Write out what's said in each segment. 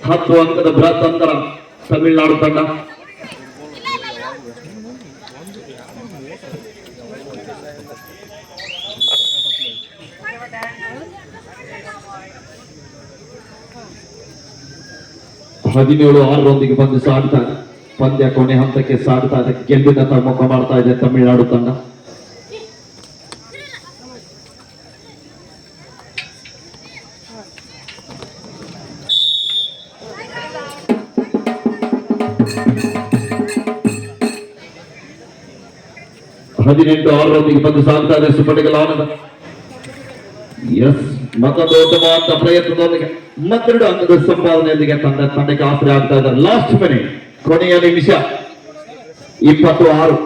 10 ಅಂಕದ ಬೃಹತ್ ಅಂತರ ತಮಿಳುನಾಡು ತಂಡ. ಹದಿನೇಳು 6 ಬಂದು ಸಾಡ್ತಾ ಇದೆ. ಪಂದ್ಯ ಕೊನೆ ಹಂತಕ್ಕೆ ಸಾಡ್ತಾ ಇದೆ. ಗೆಲುವಿನತ್ತ ಮುಖ ಮಾಡ್ತಾ ಇದೆ ತಮಿಳುನಾಡು ತಂಡ. ಹದಿನೆಂಟು 6 ಬಂದು ಸಾಗ್ತಾ ಇದೆ ಸುಪಟಿಗಳ ಆನಂದ. ಎಸ್, ಮತ್ತೊಂದು ಉತ್ತಮವಾದ ಪ್ರಯತ್ನದೊಂದಿಗೆ ಮತ್ತೆರಡು ಅಂಕದ ಸಂಪಾದನೆಯೊಂದಿಗೆ ತಂಡಕ್ಕೆ ಆಸರೆ ಆಗ್ತಾ ಇದ್ದಾರೆ. ಲಾಸ್ಟ್ ಮಿನಿಟ್, ಕೊನೆಯ ನಿಮಿಷ. 26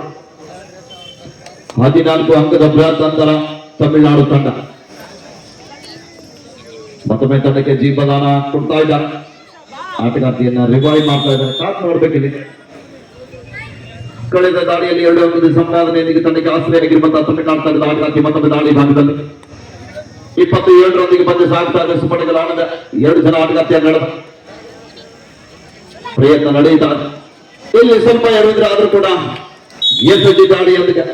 14 ಅಂಕದ ಬೃಹತ್ ಅಂತರ ತಮಿಳುನಾಡು ತಂಡ. ಮತ್ತೊಮ್ಮೆ ತಂಡಕ್ಕೆ ಜೀವದಾನ ಕೊಡ್ತಾ ಇದ್ದಾರೆ. ಆಟಗಾರ್ತಿಯನ್ನ ರಿವೈವ್ ಮಾಡ್ತಾ ಇದ್ದಾರೆ. ಕಾತ್ ನೋಡ್ಬೇಕಿದೆ. ಕಳೆದ ದಾಳಿಯಲ್ಲಿ 2 ಅಂಕದ ಸಂಪಾದನೆಯೊಂದಿಗೆ ತಂಡಕ್ಕೆ ಆಸರೆಯಾಗಿರುವಂತಹ ತಮಿಳುನಾಡು ತಂಡದ ಆಟಗಾರ್ತಿ ಮತ್ತೊಮ್ಮೆ ದಾಳಿ ಭಾಗದಲ್ಲಿ 27 ಬಂದು ಸಾಗ್ತಾ ಇದೆ ಸುಪಟಿಗಳ ಆನಂದ. 2 ಜನ ಆಟಗಾರ್ತಿಯ ನಡೆದ ಪ್ರಯತ್ನ ನಡೆಯುತ್ತಾ ಇಲ್ಲಿ ಸ್ವಲ್ಪ ಎಡವಿದ್ರೆ ಆದ್ರೂ ಕೂಡ ಎಸ್ಎಸ್ಜಿ ದಾಳಿಯೊಂದಿಗೆ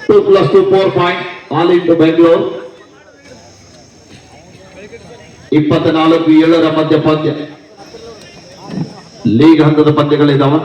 2+2 4 ಪಾಯಿಂಟ್ ಆಲ್ ಇಂಟು ಬೆಂಗಳೂರು. 24-7 ಮಧ್ಯ ಪಂದ್ಯ. ಲೀಗ್ ಹಂತದ ಪಂದ್ಯಗಳಿದ್ದಾವ.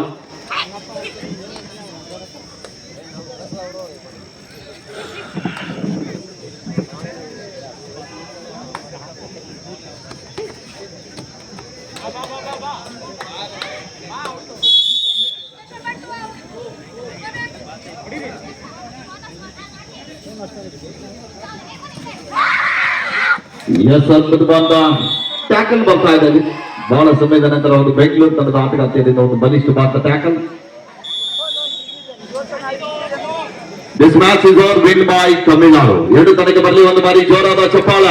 ಅದ್ಭುತವಾದ ಟ್ಯಾಕಲ್ ಬರ್ತಾ ಇದೆ. ಬಹಳ ಸಮಯದ ನಂತರ ಒಂದು ಬೆಂಗಳೂರು ತಂಡದ ಆಟಗಾರ್ತಿಯರಿಂದ ಒಂದು ಬಲಿಷ್ಠವಾದ tackle. This match is over win by Tamil Nadu. 2 ತಂಡಕ್ಕೆ ಬರಲಿ ಒಂದು ಬಾರಿ ಜೋರಾದ ಚಪ್ಪಾಳ.